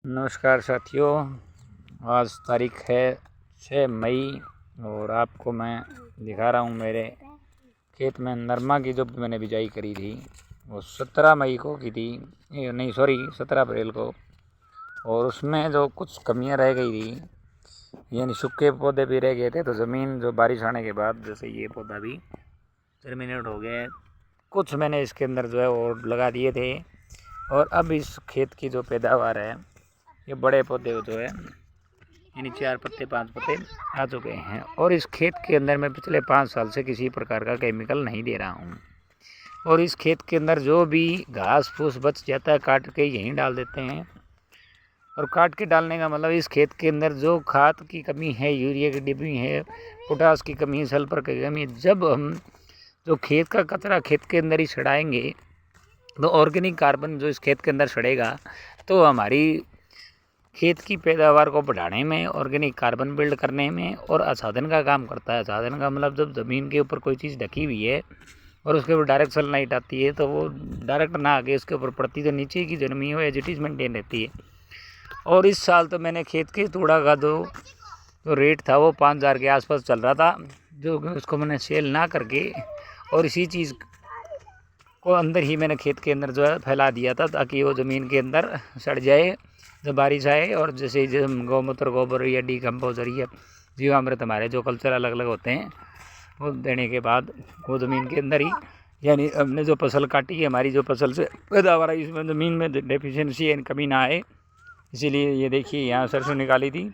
नमस्कार साथियों, आज तारीख है 6 मई और आपको मैं दिखा रहा हूँ मेरे खेत में नरमा की जो मैंने बिजाई करी थी वो 17 मई को की थी, नहीं सॉरी 17 अप्रैल को। और उसमें जो कुछ कमियां रह गई थी, यानी सूखे पौधे भी रह गए थे, तो ज़मीन जो बारिश आने के बाद जैसे ये पौधा भी टर्मिनेट हो गया है, कुछ मैंने इसके अंदर जो है और लगा दिए थे। और अब इस खेत की जो पैदावार है, ये बड़े पौधे जो है यानी 4 पत्ते 5 पत्ते आ चुके हैं। और इस खेत के अंदर मैं पिछले 5 साल से किसी प्रकार का केमिकल नहीं दे रहा हूँ। और इस खेत के अंदर जो भी घास फूस बच जाता है काट के यहीं डाल देते हैं। और काट के डालने का मतलब इस खेत के अंदर जो खाद की कमी है, यूरिया की कमी है, पोटास की कमी है, सल्फर की कमी, जब हम जो खेत का कचरा खेत के अंदर ही सड़ाएंगे तो ऑर्गेनिक कार्बन जो इस खेत के अंदर सड़ेगा तो हमारी खेत की पैदावार को बढ़ाने में, ऑर्गेनिक कार्बन बिल्ड करने में और आच्छादन का काम करता है। आच्छादन का मतलब जब ज़मीन के ऊपर कोई चीज़ ढकी हुई है और उसके ऊपर डायरेक्ट सनलाइट आती है तो वो डायरेक्ट ना आके उसके ऊपर पड़ती, तो नीचे की जमीन हो एज इट इज़ मेंटेन रहती है। और इस साल तो मैंने खेत के तूड़ा का जो रेट था वो 5,000 के आसपास चल रहा था, जो उसको मैंने सेल ना करके और इसी चीज़ को अंदर ही मैंने खेत के अंदर जो है फैला दिया था, ताकि वो ज़मीन के अंदर सड़ जाए जब बारिश आए। और जैसे गौमूत्र, गोबर या डीकम्पोजर या जीवामृत हमारे जो कल्चर अलग अलग होते हैं वो देने के बाद वो ज़मीन के अंदर ही, यानी हमने जो फसल काटी है, हमारी जो फसल से पैदावार है, इसमें ज़मीन में डेफिशिएंसी यानी कमी ना आए, इसीलिए ये देखिए यहाँ सरसों निकाली थी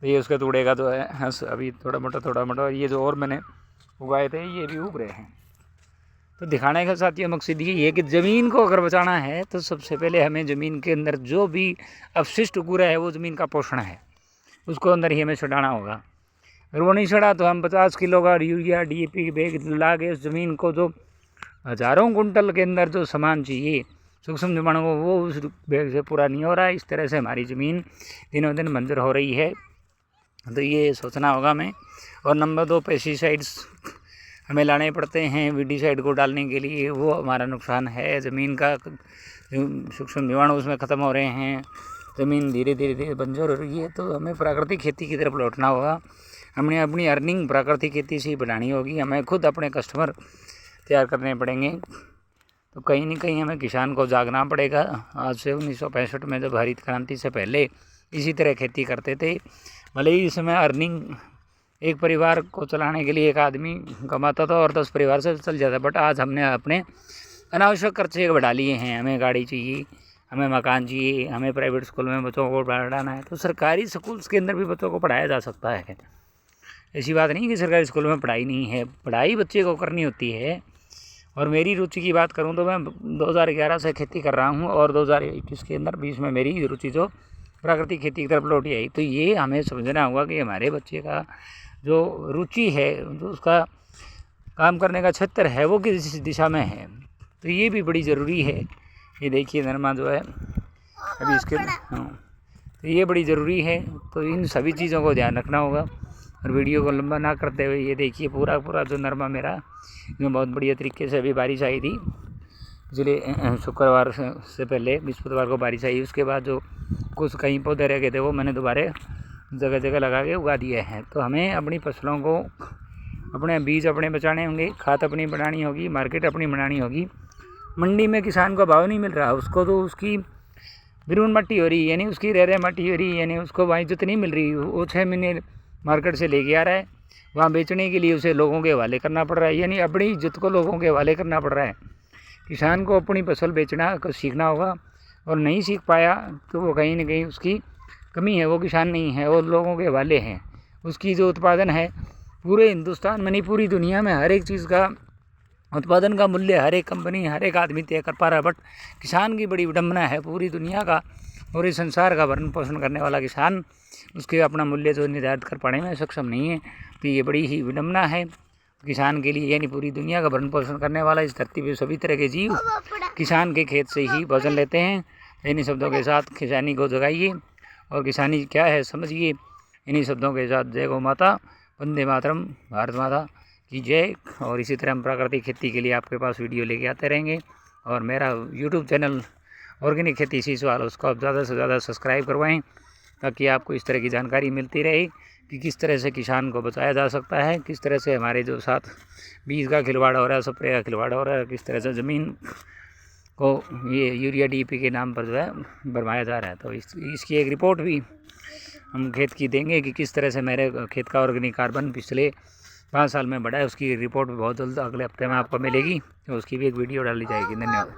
तो ये उसके तूड़े का जो है अभी थोड़ा मोटा ये जो और मैंने उगाए थे ये भी उग रहे हैं। तो दिखाने का साथियों मकसद ये है कि ज़मीन को अगर बचाना है तो सबसे पहले हमें ज़मीन के अंदर जो भी अपशिष्ट कूड़ा है वो ज़मीन का पोषण है, उसको अंदर ही हमें छुड़ाना होगा। अगर वो नहीं छड़ा तो हम 50 किलो का यूरिया DAP की बैग ला के उस ज़मीन को, जो हज़ारों कुंटल के अंदर जो सामान चाहिए सूक्ष्म जीवाणु को, वो उस बैग से पूरा नहीं हो रहा है। इस तरह से हमारी ज़मीन दिनों दिन बंजर हो रही है, तो ये सोचना होगा हमें। और नंबर 2, पेस्टिसाइड्स हमें लाने पड़ते हैं वीडिसाइड को डालने के लिए, वो हमारा नुकसान है। ज़मीन का सूक्ष्म जीवाणु उसमें ख़त्म हो रहे हैं, ज़मीन धीरे धीरे बंजर हो रही है। तो हमें प्राकृतिक खेती की तरफ लौटना होगा। हमने अपनी अर्निंग प्राकृतिक खेती से ही बढ़ानी होगी। हमें खुद अपने कस्टमर तैयार करने पड़ेंगे। तो कहीं ना कहीं हमें किसान को जागना पड़ेगा। आज से 1965 में जब हरित क्रांति से पहले इसी तरह खेती करते थे, भले ही इसमें अर्निंग एक परिवार को चलाने के लिए एक आदमी कमाता था और 10 परिवार से चल जाता, बट आज हमने अपने अनावश्यक खर्चे बढ़ा लिए हैं। हमें गाड़ी चाहिए, हमें मकान चाहिए, हमें प्राइवेट स्कूल में बच्चों को पढ़ाना है, तो सरकारी स्कूल्स के अंदर भी बच्चों को पढ़ाया जा सकता है। ऐसी बात नहीं कि सरकारी स्कूल में पढ़ाई नहीं है, पढ़ाई बच्चे को करनी होती है। और मेरी रुचि की बात करूं तो मैं 2011 से खेती कर रहा हूं और 2021 के अंदर 20 में मेरी रुचि जो प्राकृतिक खेती की तरफ लौटी आई। तो ये हमें समझना होगा कि हमारे बच्चे का जो रुचि है, जो उसका काम करने का क्षेत्र है, वो किस दिशा में है, तो ये भी बड़ी ज़रूरी है। ये देखिए नरमा जो है अभी इसके, तो ये बड़ी ज़रूरी है। तो इन सभी चीज़ों को ध्यान रखना होगा। और वीडियो को लंबा ना करते हुए ये देखिए पूरा जो नरमा मेरा, इसमें बहुत बढ़िया तरीके से अभी बारिश आई थी। पिछले शुक्रवार से पहले बृहस्पतिवार को बारिश आई। उसके बाद जो कुछ कहीं पौधे रह गए थे वो मैंने दोबारा जगह जगह लगा के उगा दिए हैं। तो हमें अपनी फसलों को, अपने बीज अपने बचाने होंगे, खाद अपनी बनानी होगी, मार्केट अपनी बनानी होगी। मंडी में किसान को भाव नहीं मिल रहा, उसको तो उसकी बिरून मट्टी हो रही है, यानी उसकी रह मट्टी हो रही है, यानी उसको वहाँ इज्जत नहीं मिल रही। वो 6 महीने मार्केट से लेके आ रहा है, वहाँ बेचने के लिए उसे लोगों के हवाले करना पड़ रहा है, यानी अपनी इज्जत को लोगों के हवाले करना पड़ रहा है। किसान को अपनी फसल बेचना को सीखना होगा, और नहीं सीख पाया तो वो कहीं ना कहीं उसकी कमी है, वो किसान नहीं है, वो लोगों के हवाले हैं। उसकी जो उत्पादन है पूरे हिंदुस्तान में नहीं, पूरी दुनिया में हर एक चीज़ का उत्पादन का मूल्य हर एक कंपनी, हर एक आदमी तय कर पा रहा है। बट किसान की बड़ी विडम्बना है, पूरी दुनिया का और इस संसार का भरण पोषण करने वाला किसान उसके अपना मूल्य जो निर्धारित कर पाने में सक्षम नहीं है। तो ये बड़ी ही विडम्बना है किसान के लिए, यानी पूरी दुनिया का भरण पोषण करने वाला इस धरती पे सभी तरह के जीव किसान के खेत से ही भोजन लेते हैं। इन्हीं शब्दों के साथ किसानी को जगाइए और किसानी क्या है समझिए। इन्हीं शब्दों के साथ जय गौ माता, वंदे मातरम, भारत माता की जय। और इसी तरह हम प्राकृतिक खेती के लिए आपके पास वीडियो लेके आते रहेंगे। और मेरा यूट्यूब चैनल ऑर्गेनिक खेती इसी सवाल उसको आप ज़्यादा से ज़्यादा सब्सक्राइब करवाएं, ताकि आपको इस तरह की जानकारी मिलती रहे कि किस तरह से किसान को बचाया जा सकता है, किस तरह से हमारे जो साथ बीज का खिलवाड़ हो रहा है, स्प्रे का खिलवाड़ हो रहा है, किस तरह से ज़मीन को ये यूरिया DAP के नाम पर जो है भरमाया जा रहा है। तो इसकी एक रिपोर्ट भी हम खेत की देंगे कि किस तरह से मेरे खेत का ऑर्गेनिक कार्बन पिछले 5 साल में बढ़ा है। उसकी रिपोर्ट बहुत जल्द अगले हफ्ते में आपको मिलेगी, तो उसकी भी एक वीडियो डाली जाएगी। धन्यवाद।